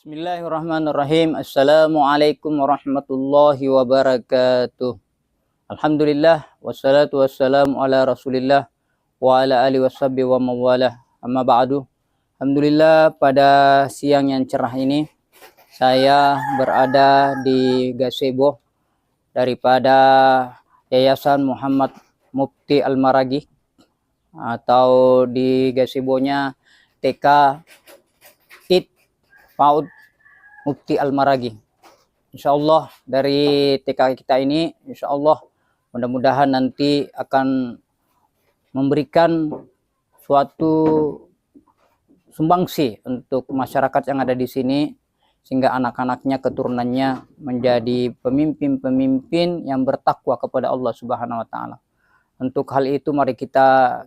Bismillahirrahmanirrahim. Assalamualaikum warahmatullahi wabarakatuh. Alhamdulillah wassalatu wassalamu ala Rasulillah wa ala alihi washabihi wa mawalah. Amma ba'du. Alhamdulillah pada siang yang cerah ini saya berada di gazebo daripada Yayasan Muhammad Mufti Al-Maraghi, atau di gazebonya TK IT PAUD Mufti Al-Maraghi. Insyaallah dari TK kita ini, insyaallah mudah-mudahan nanti akan memberikan suatu sumbangsi untuk masyarakat yang ada di sini, sehingga anak-anaknya, keturunannya menjadi pemimpin-pemimpin yang bertakwa kepada Allah Subhanahu wa taala. Untuk hal itu mari kita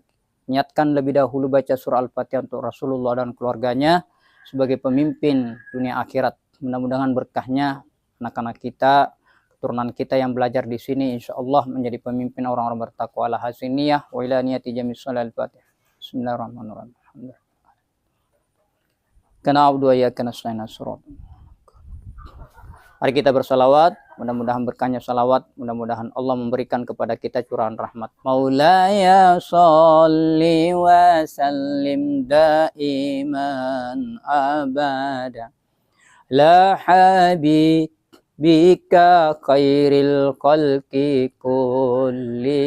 niatkan lebih dahulu baca surah Al-Fatihah untuk Rasulullah dan keluarganya sebagai pemimpin dunia akhirat. Mudah-mudahan berkahnya anak-anak kita, keturunan kita yang belajar di sini insyaallah menjadi pemimpin orang-orang bertakwa. Ala hasiniyah wa ila niyati jami' sholal Fatihah. Bismillahirrahmanirrahim. Kana abdu wa iyyaka nasta'in. Mari kita bersalawat, mudah-mudahan berkahnya salawat, mudah-mudahan Allah memberikan kepada kita curahan rahmat. Maulaya sholli wa sallim daiman abada la habibika khairil khalqi kullihim.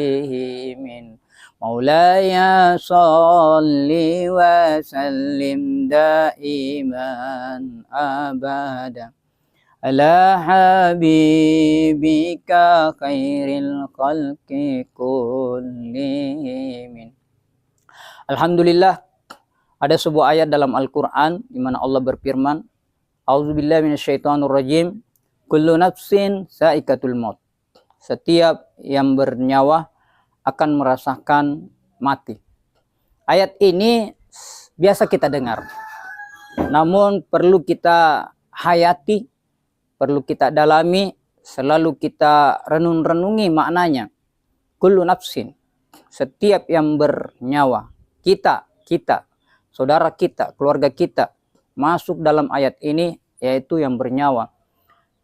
Maulaya sholli wa sallim daiman abada ala habibika khairil khalqi kullihim. Alhamdulillah, ada sebuah ayat dalam Al-Quran di mana Allah berfirman, A'udzubillahi minasyaitonirrajim, kullu nafsin sa'iqatul maut. Setiap yang bernyawa akan merasakan mati. Ayat ini biasa kita dengar, namun perlu kita hayati, perlu kita dalami, selalu kita renungi maknanya. Kullu nafsin, setiap yang bernyawa, kita, saudara kita, keluarga kita, masuk dalam ayat ini, yaitu yang bernyawa.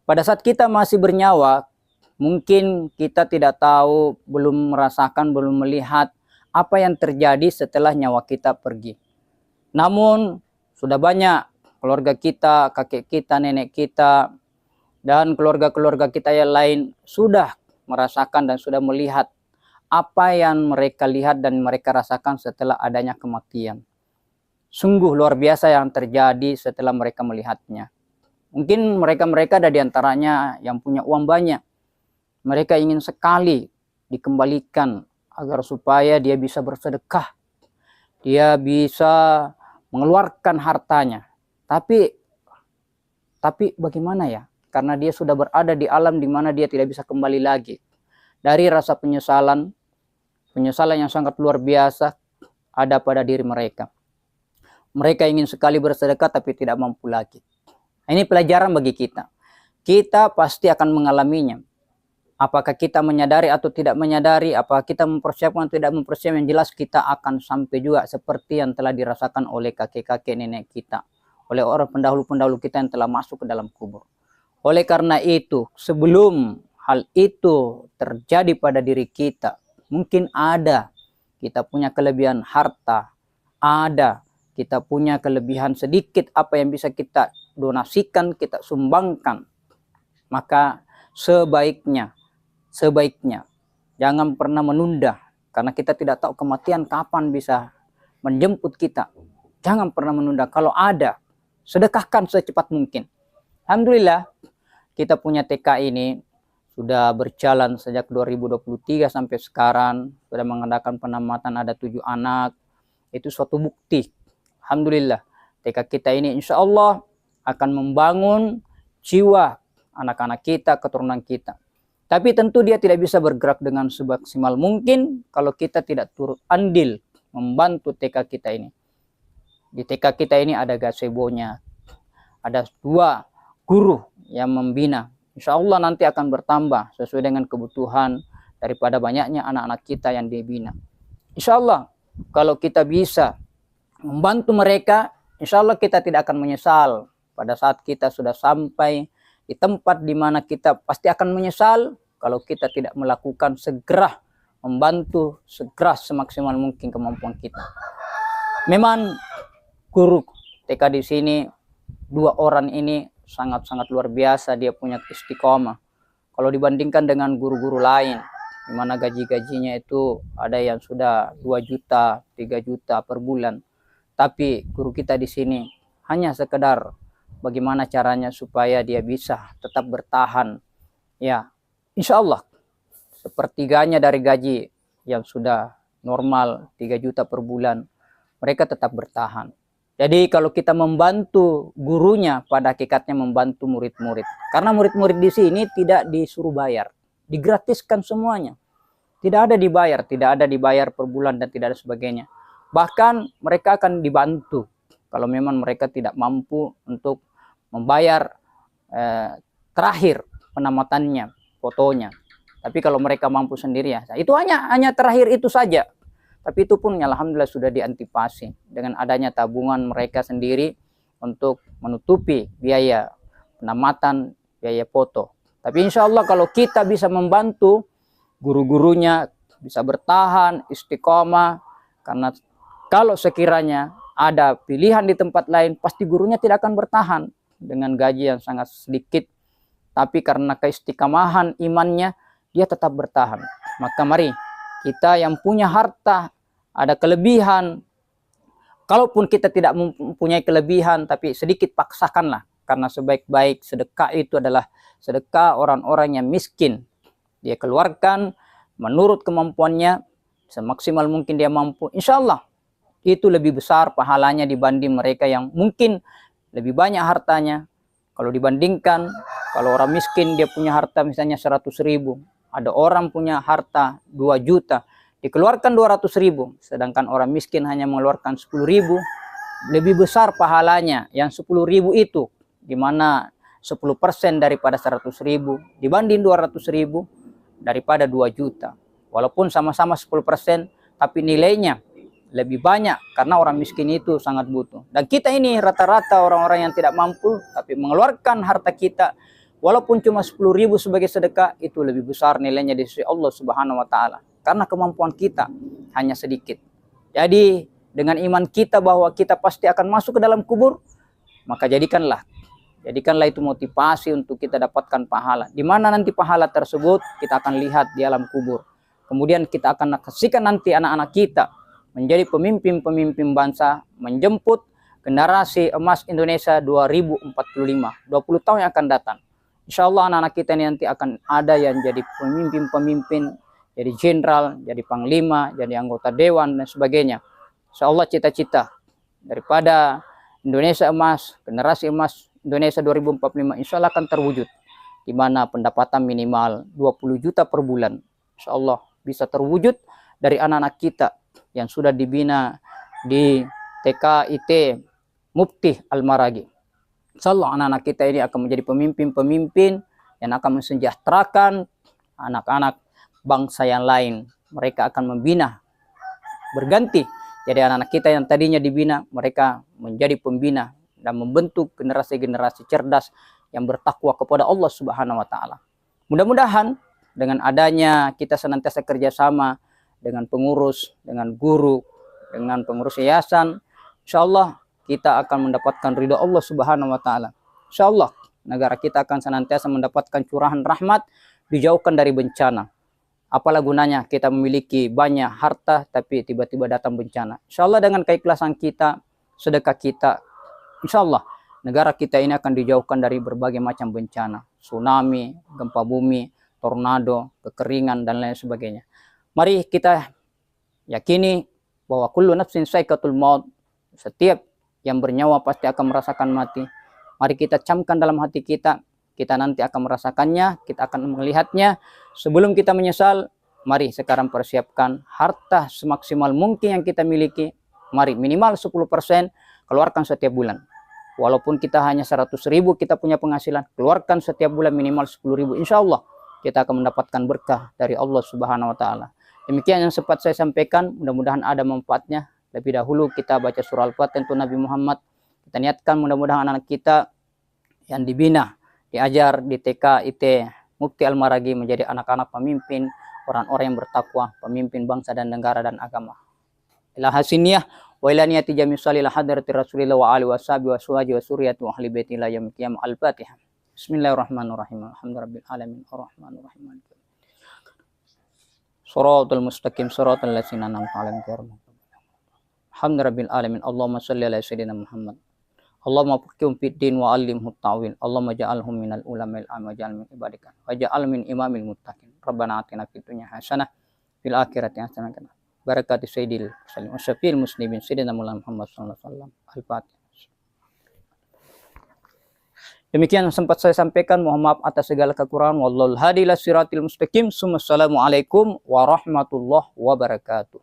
Pada saat kita masih bernyawa, mungkin kita tidak tahu, belum merasakan, belum melihat apa yang terjadi setelah nyawa kita pergi. Namun, sudah banyak keluarga kita, kakek kita, nenek kita, dan keluarga-keluarga kita yang lain sudah merasakan dan sudah melihat apa yang mereka lihat dan mereka rasakan setelah adanya kematian. Sungguh luar biasa yang terjadi setelah mereka melihatnya. Mungkin mereka ada di antaranya yang punya uang banyak. Mereka ingin sekali dikembalikan agar supaya dia bisa bersedekah. Dia bisa mengeluarkan hartanya. Tapi bagaimana ya? Karena dia sudah berada di alam di mana dia tidak bisa kembali lagi. Dari rasa penyesalan yang sangat luar biasa ada pada diri mereka. Mereka ingin sekali bersedekah tapi tidak mampu lagi. Ini pelajaran bagi kita. Kita pasti akan mengalaminya. Apakah kita menyadari atau tidak menyadari, apakah kita mempersiapkan atau tidak mempersiapkan, yang jelas kita akan sampai juga seperti yang telah dirasakan oleh kakek-kakek nenek kita, oleh orang pendahulu-pendahulu kita yang telah masuk ke dalam kubur. Oleh karena itu, sebelum hal itu terjadi pada diri kita, mungkin ada kita punya kelebihan harta, ada kita punya kelebihan sedikit apa yang bisa kita donasikan, kita sumbangkan. Maka sebaiknya jangan pernah menunda, karena kita tidak tahu kematian kapan bisa menjemput kita. Jangan pernah menunda. Kalau ada, sedekahkan secepat mungkin. Alhamdulillah, kita punya TK ini sudah berjalan sejak 2023 sampai sekarang, sudah mengadakan penamatan, ada 7 anak. Itu suatu bukti. Alhamdulillah, TK kita ini insya Allah akan membangun jiwa anak-anak kita, keturunan kita. Tapi tentu dia tidak bisa bergerak dengan semaksimal mungkin kalau kita tidak turut andil membantu TK kita ini. Di TK kita ini ada gazebonya, ada 2 guru yang membina. Insya Allah nanti akan bertambah sesuai dengan kebutuhan daripada banyaknya anak-anak kita yang dibina. Insya Allah kalau kita bisa membantu mereka, insya Allah kita tidak akan menyesal pada saat kita sudah sampai di tempat di mana kita pasti akan menyesal kalau kita tidak melakukan segera membantu segera semaksimal mungkin kemampuan kita. Memang guru TK di sini, 2 orang ini sangat-sangat luar biasa, dia punya istiqomah. Kalau dibandingkan dengan guru-guru lain, di mana gaji-gajinya itu ada yang sudah 2 juta, 3 juta per bulan. Tapi guru kita di sini hanya sekedar bagaimana caranya supaya dia bisa tetap bertahan. Ya, insya Allah sepertiganya dari gaji yang sudah normal 3 juta per bulan, mereka tetap bertahan. Jadi kalau kita membantu gurunya, pada hakikatnya membantu murid-murid. Karena murid-murid di sini tidak disuruh bayar, digratiskan semuanya. Tidak ada dibayar per bulan dan tidak ada sebagainya. Bahkan mereka akan dibantu kalau memang mereka tidak mampu untuk membayar terakhir penamatannya, fotonya. Tapi kalau mereka mampu sendiri, ya itu hanya terakhir itu saja. Tapi itu pun alhamdulillah sudah diantisipasi dengan adanya tabungan mereka sendiri untuk menutupi biaya penamatan, biaya foto. Tapi insya Allah kalau kita bisa membantu guru-gurunya bisa bertahan, istiqomah, karena kalau sekiranya ada pilihan di tempat lain, pasti gurunya tidak akan bertahan dengan gaji yang sangat sedikit. Tapi karena keistiqomahan imannya, dia tetap bertahan. Maka mari kita yang punya harta, ada kelebihan, kalaupun kita tidak mempunyai kelebihan, tapi sedikit paksakanlah. Karena sebaik-baik sedekah itu adalah sedekah orang-orang yang miskin. Dia keluarkan menurut kemampuannya, semaksimal mungkin dia mampu. Insya Allah itu lebih besar pahalanya dibanding mereka yang mungkin lebih banyak hartanya. Kalau dibandingkan, kalau orang miskin dia punya harta misalnya 100.000, ada orang punya harta 2 juta, dikeluarkan 200.000, sedangkan orang miskin hanya mengeluarkan 10.000, lebih besar pahalanya yang 10.000 itu, di mana 10% daripada 100.000 dibanding 200.000 daripada 2 juta. Walaupun sama-sama 10%, tapi nilainya lebih banyak karena orang miskin itu sangat butuh. Dan kita ini rata-rata orang-orang yang tidak mampu, tapi mengeluarkan harta kita, walaupun cuma 10.000 sebagai sedekah, itu lebih besar nilainya di sisi Allah Subhanahu wa Ta'ala. Karena kemampuan kita hanya sedikit. Jadi dengan iman kita bahwa kita pasti akan masuk ke dalam kubur, maka jadikanlah itu motivasi untuk kita dapatkan pahala. Di mana nanti pahala tersebut kita akan lihat di alam kubur. Kemudian kita akan saksikan nanti anak-anak kita menjadi pemimpin-pemimpin bangsa, menjemput generasi emas Indonesia 2045, 20 tahun yang akan datang. Insya Allah anak-anak kita ini nanti akan ada yang jadi pemimpin-pemimpin, jadi jenderal, jadi panglima, jadi anggota dewan dan sebagainya. Insya Allah cita-cita daripada Indonesia emas, generasi emas Indonesia 2045 insya Allah akan terwujud. Di mana pendapatan minimal 20 juta per bulan. Insya Allah bisa terwujud dari anak-anak kita yang sudah dibina di TK IT Mufti Al-Maragi. Insya Allah anak-anak kita ini akan menjadi pemimpin-pemimpin yang akan mensejahterakan anak-anak bangsa yang lain. Mereka akan membina, berganti. Jadi anak-anak kita yang tadinya dibina, mereka menjadi pembina dan membentuk generasi-generasi cerdas yang bertakwa kepada Allah Subhanahu wa Ta'ala. Mudah-mudahan dengan adanya kita senantiasa kerjasama dengan pengurus, dengan guru, dengan pengurus yayasan, insya Allah kita akan mendapatkan ridho Allah Subhanahu wa Ta'ala. Insya Allah negara kita akan senantiasa mendapatkan curahan rahmat, dijauhkan dari bencana. Apalah gunanya kita memiliki banyak harta tapi tiba-tiba datang bencana. Insya Allah dengan keikhlasan kita, sedekah kita, insya Allah negara kita ini akan dijauhkan dari berbagai macam bencana. Tsunami, gempa bumi, tornado, kekeringan, dan lain sebagainya. Mari kita yakini bahwa kullu nafsin saikatul maut, setiap yang bernyawa pasti akan merasakan mati. Mari kita camkan dalam hati kita, kita nanti akan merasakannya, kita akan melihatnya. Sebelum kita menyesal, mari sekarang persiapkan harta semaksimal mungkin yang kita miliki. Mari minimal 10% keluarkan setiap bulan. Walaupun kita hanya 100.000 kita punya penghasilan, keluarkan setiap bulan minimal 10.000. Insya Allah kita akan mendapatkan berkah dari Allah Subhanahu wa Ta'ala. Demikian yang sempat saya sampaikan, mudah-mudahan ada manfaatnya. Lebih dahulu kita baca surah Al-Fatihah untuk Nabi Muhammad. Kita niatkan mudah-mudahan anak-anak kita yang dibina, diajar di TK, IT, Mufti Al-Maragi menjadi anak-anak pemimpin, orang-orang yang bertakwa, pemimpin bangsa dan negara dan agama. Ila hasiniyah wa ila niyati jami salil hadrati Rasulillah wa alihi washabi wa suhaji wa suriyati wa ahli baiti la yaumil qiyamah. Al-Fatihah. Bismillahirrahmanirrahim. Alhamdulillahirabbil alamin arrahmanirrahim. Shiratal mustaqim shiratal ladzina an'amta 'alaihim ghairil maghdubi 'alaihim. Alhamdulillahirabbil alamin. Allahumma shalli ala sayyidina Muhammad. Allahumma faqihhum fid din wa 'allimhum ta'wil. Allahumma ja'alhum minal ulama'il am wa ja'al min ibadika wa ja'al min imamil muttaqin. Rabbana atina fid dunya hasanah fil akhirati hasanah barakati sayyidil muslimin wa syafil muslimin sayyidina Muhammad sallallahu alaihi wasallam. Al-Fatihah. Demikian yang sempat saya sampaikan, mohon maaf atas segala kekurangan. Wallahul hadi ila siratil mustaqim. Assalamualaikum warahmatullahi wabarakatuh.